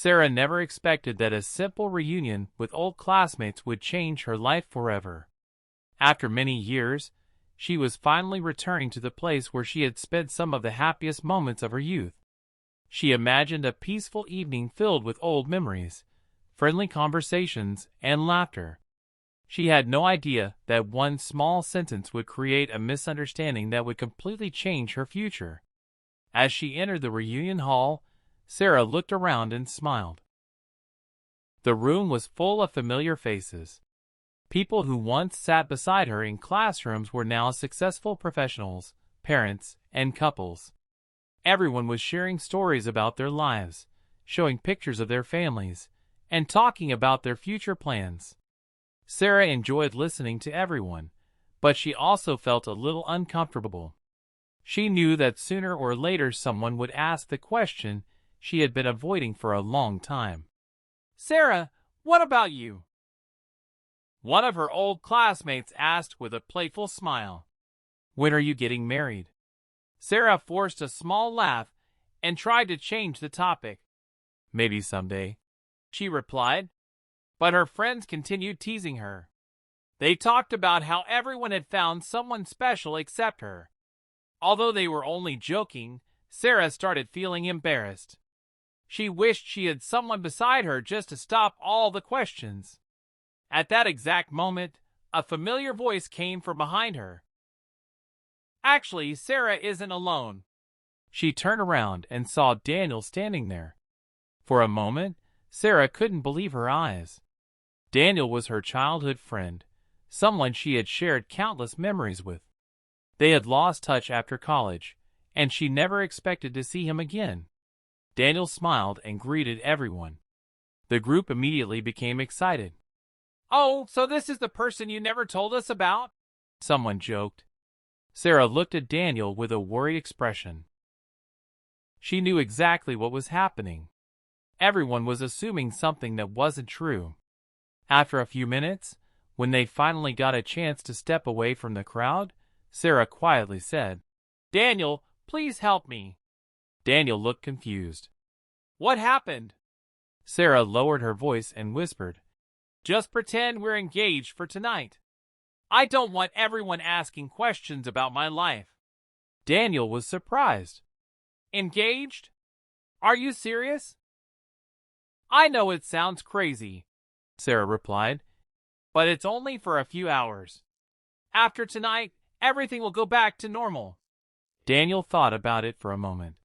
Sarah never expected that a simple reunion with old classmates would change her life forever. After many years, she was finally returning to the place where she had spent some of the happiest moments of her youth. She imagined a peaceful evening filled with old memories, friendly conversations, and laughter. She had no idea that one small sentence would create a misunderstanding that would completely change her future. As she entered the reunion hall, Sarah looked around and smiled. The room was full of familiar faces. People who once sat beside her in classrooms were now successful professionals, parents, and couples. Everyone was sharing stories about their lives, showing pictures of their families, and talking about their future plans. Sarah enjoyed listening to everyone, but she also felt a little uncomfortable. She knew that sooner or later someone would ask the question she had been avoiding for a long time. "Sarah, what about you?" one of her old classmates asked with a playful smile. "When are you getting married?" Sarah forced a small laugh and tried to change the topic. "Maybe someday," she replied. But her friends continued teasing her. They talked about how everyone had found someone special except her. Although they were only joking, Sarah started feeling embarrassed. She wished she had someone beside her just to stop all the questions. At that exact moment, a familiar voice came from behind her. Actually, Sarah isn't alone. She turned around and saw Daniel standing there. For a moment, Sarah couldn't believe her eyes. Daniel was her childhood friend, someone she had shared countless memories with. They had lost touch after college, and she never expected to see him again. Daniel smiled and greeted everyone. The group immediately became excited. "Oh, so this is the person you never told us about?" someone joked. Sarah looked at Daniel with a worried expression. She knew exactly what was happening. Everyone was assuming something that wasn't true. After a few minutes, when they finally got a chance to step away from the crowd, Sarah quietly said, "Daniel, please help me." Daniel looked confused. "What happened?" Sarah lowered her voice and whispered, "Just pretend we're engaged for tonight. I don't want everyone asking questions about my life." Daniel was surprised. "Engaged? Are you serious?" "I know it sounds crazy," Sarah replied, "but it's only for a few hours. After tonight, everything will go back to normal." Daniel thought about it for a moment.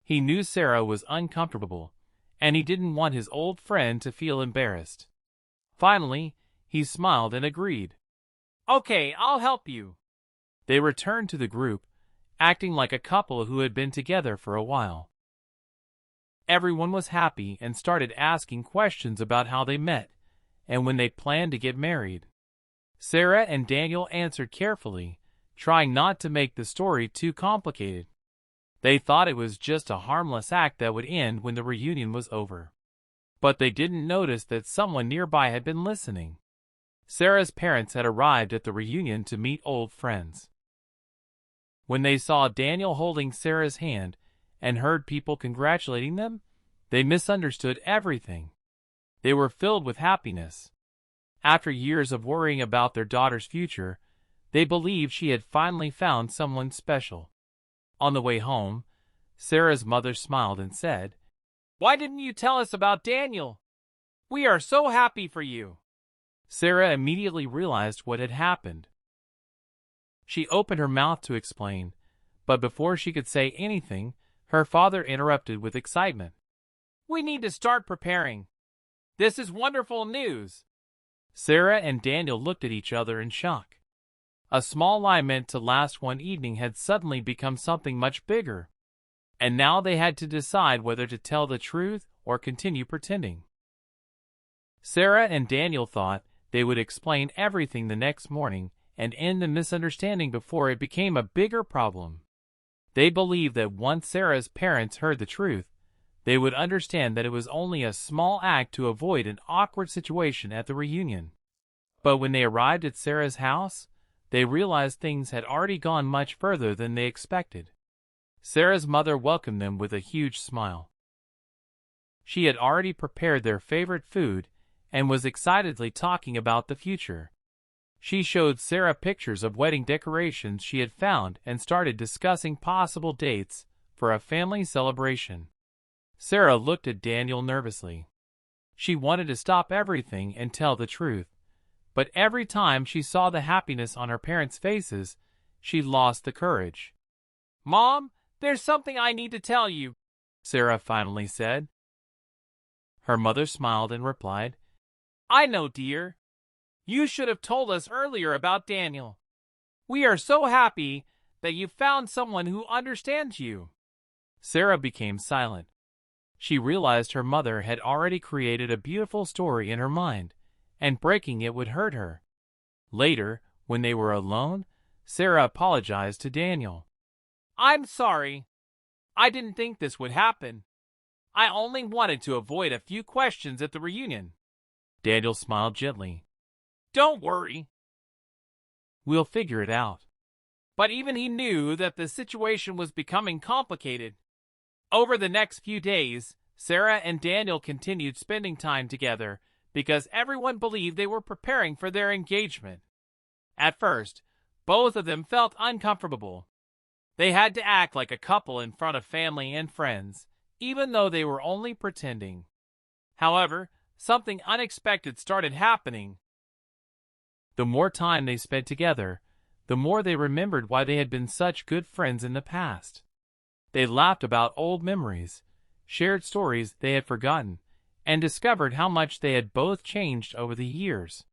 He knew Sarah was uncomfortable, and he didn't want his old friend to feel embarrassed. Finally, he smiled and agreed. "Okay, I'll help you." They returned to the group, acting like a couple who had been together for a while. Everyone was happy and started asking questions about how they met and when they planned to get married. Sarah and Daniel answered carefully, trying not to make the story too complicated. They thought it was just a harmless act that would end when the reunion was over. But they didn't notice that someone nearby had been listening. Sarah's parents had arrived at the reunion to meet old friends. When they saw Daniel holding Sarah's hand and heard people congratulating them, they misunderstood everything. They were filled with happiness. After years of worrying about their daughter's future, they believed she had finally found someone special. On the way home, Sarah's mother smiled and said, "Why didn't you tell us about Daniel? We are so happy for you." Sarah immediately realized what had happened. She opened her mouth to explain, but before she could say anything, her father interrupted with excitement. "We need to start preparing. This is wonderful news." Sarah and Daniel looked at each other in shock. A small lie meant to last one evening had suddenly become something much bigger. And now they had to decide whether to tell the truth or continue pretending. Sarah and Daniel thought they would explain everything the next morning and end the misunderstanding before it became a bigger problem. They believed that once Sarah's parents heard the truth, they would understand that it was only a small act to avoid an awkward situation at the reunion. But when they arrived at Sarah's house, they realized things had already gone much further than they expected. Sarah's mother welcomed them with a huge smile. She had already prepared their favorite food and was excitedly talking about the future. She showed Sarah pictures of wedding decorations she had found and started discussing possible dates for a family celebration. Sarah looked at Daniel nervously. She wanted to stop everything and tell the truth, but every time she saw the happiness on her parents' faces, she lost the courage. "Mom, there's something I need to tell you," Sarah finally said. Her mother smiled and replied, "I know, dear. You should have told us earlier about Daniel. We are so happy that you found someone who understands you." Sarah became silent. She realized her mother had already created a beautiful story in her mind, and breaking it would hurt her. Later, when they were alone, Sarah apologized to Daniel. "I'm sorry. I didn't think this would happen. I only wanted to avoid a few questions at the reunion." Daniel smiled gently. "Don't worry. We'll figure it out." But even he knew that the situation was becoming complicated. Over the next few days, Sarah and Daniel continued spending time together because everyone believed they were preparing for their engagement. At first, both of them felt uncomfortable. They had to act like a couple in front of family and friends, even though they were only pretending. However, something unexpected started happening. The more time they spent together, the more they remembered why they had been such good friends in the past. They laughed about old memories, shared stories they had forgotten, and discovered how much they had both changed over the years.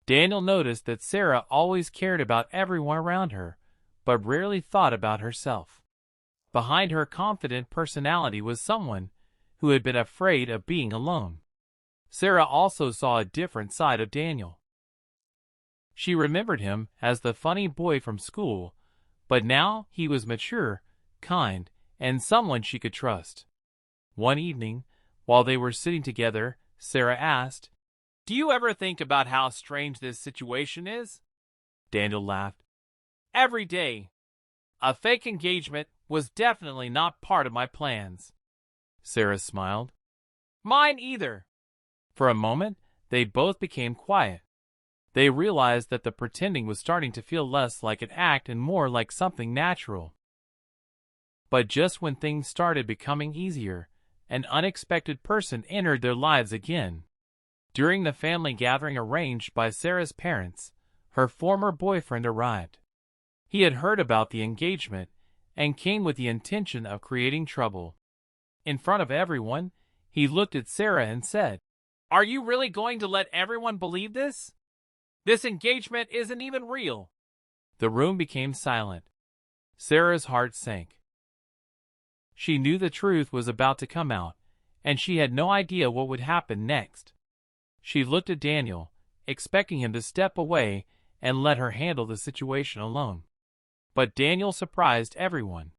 Daniel noticed that Sarah always cared about everyone around her, but rarely thought about herself. Behind her confident personality was someone who had been afraid of being alone. Sarah also saw a different side of Daniel. She remembered him as the funny boy from school, but now he was mature, kind, and someone she could trust. One evening, while they were sitting together, Sarah asked, "Do you ever think about how strange this situation is?" Daniel laughed. "Every day. A fake engagement was definitely not part of my plans." Sarah smiled. "Mine either." For a moment, they both became quiet. They realized that the pretending was starting to feel less like an act and more like something natural. But just when things started becoming easier, an unexpected person entered their lives again. During the family gathering arranged by Sarah's parents, her former boyfriend arrived. He had heard about the engagement and came with the intention of creating trouble. In front of everyone, he looked at Sarah and said, "Are you really going to let everyone believe this? This engagement isn't even real." The room became silent. Sarah's heart sank. She knew the truth was about to come out, and she had no idea what would happen next. She looked at Daniel, expecting him to step away and let her handle the situation alone. But Daniel surprised everyone.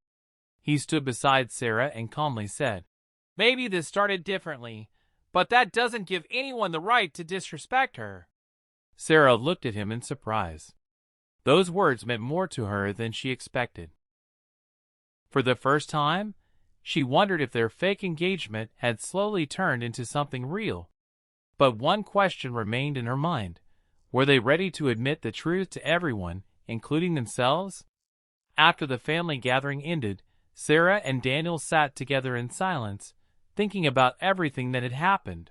He stood beside Sarah and calmly said, "Maybe this started differently, but that doesn't give anyone the right to disrespect her." Sarah looked at him in surprise. Those words meant more to her than she expected. For the first time, she wondered if their fake engagement had slowly turned into something real. But one question remained in her mind. Were they ready to admit the truth to everyone, including themselves? After the family gathering ended, Sarah and Daniel sat together in silence, thinking about everything that had happened.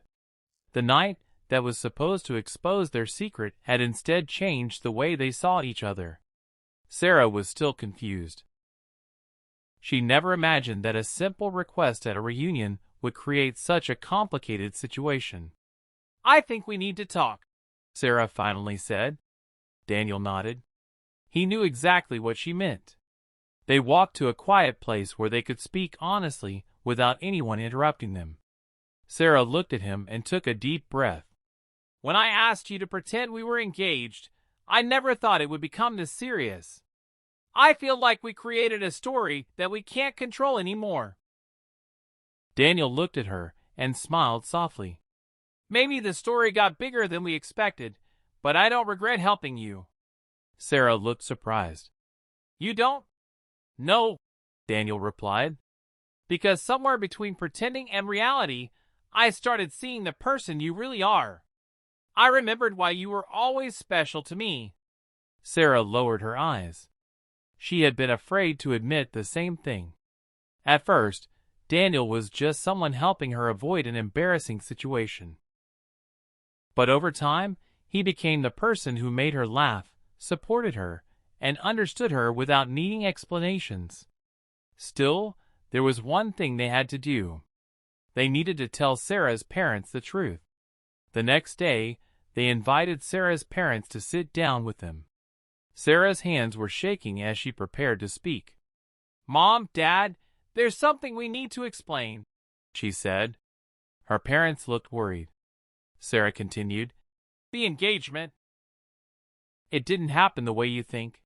The night that was supposed to expose their secret had instead changed the way they saw each other. Sarah was still confused. She never imagined that a simple request at a reunion would create such a complicated situation. "I think we need to talk," Sarah finally said. Daniel nodded. He knew exactly what she meant. They walked to a quiet place where they could speak honestly without anyone interrupting them. Sarah looked at him and took a deep breath. "When I asked you to pretend we were engaged, I never thought it would become this serious. I feel like we created a story that we can't control anymore." Daniel looked at her and smiled softly. "Maybe the story got bigger than we expected, but I don't regret helping you." Sarah looked surprised. "You don't?" "No," Daniel replied. "Because somewhere between pretending and reality, I started seeing the person you really are. I remembered why you were always special to me." Sarah lowered her eyes. She had been afraid to admit the same thing. At first, Daniel was just someone helping her avoid an embarrassing situation. But over time, he became the person who made her laugh, supported her, and understood her without needing explanations. Still, there was one thing they had to do. They needed to tell Sarah's parents the truth. The next day, they invited Sarah's parents to sit down with them. Sarah's hands were shaking as she prepared to speak. "Mom, Dad, there's something we need to explain," she said. Her parents looked worried. Sarah continued, "The engagement. It didn't happen the way you think.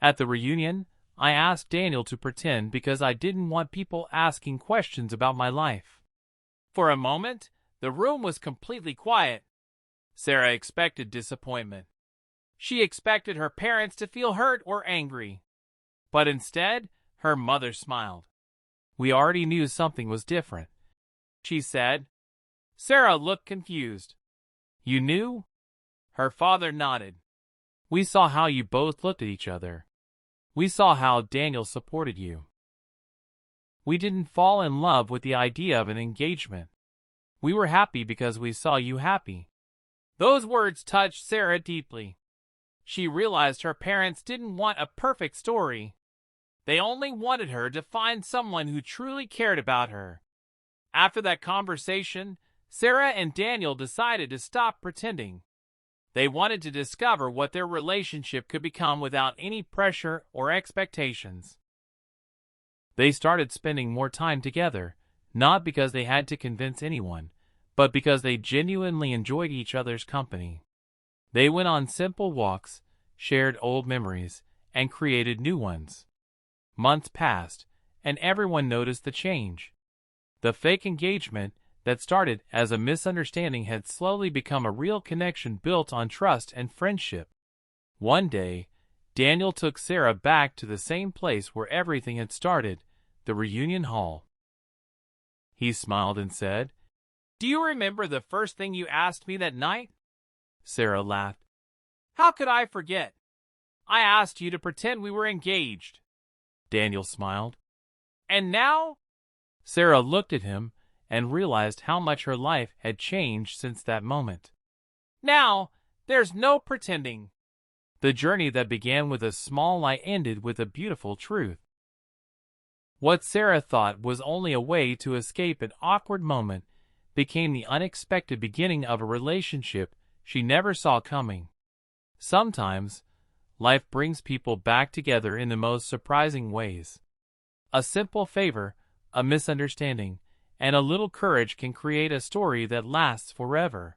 At the reunion, I asked Daniel to pretend because I didn't want people asking questions about my life." For a moment, the room was completely quiet. Sarah expected disappointment. She expected her parents to feel hurt or angry. But instead, her mother smiled. "We already knew something was different," she said. Sarah looked confused. "You knew?" Her father nodded. "We saw how you both looked at each other. We saw how Daniel supported you. We didn't fall in love with the idea of an engagement. We were happy because we saw you happy." Those words touched Sarah deeply. She realized her parents didn't want a perfect story. They only wanted her to find someone who truly cared about her. After that conversation, Sarah and Daniel decided to stop pretending. They wanted to discover what their relationship could become without any pressure or expectations. They started spending more time together, not because they had to convince anyone, but because they genuinely enjoyed each other's company. They went on simple walks, shared old memories, and created new ones. Months passed, and everyone noticed the change. The fake engagement that started as a misunderstanding had slowly become a real connection built on trust and friendship. One day, Daniel took Sarah back to the same place where everything had started, the reunion hall. He smiled and said, "Do you remember the first thing you asked me that night?" Sarah laughed. "How could I forget? I asked you to pretend we were engaged." Daniel smiled. "And now?" Sarah looked at him and realized how much her life had changed since that moment. "Now, there's no pretending." The journey that began with a small lie ended with a beautiful truth. What Sarah thought was only a way to escape an awkward moment became the unexpected beginning of a relationship she never saw coming. Sometimes, life brings people back together in the most surprising ways. A simple favor, a misunderstanding, and a little courage can create a story that lasts forever.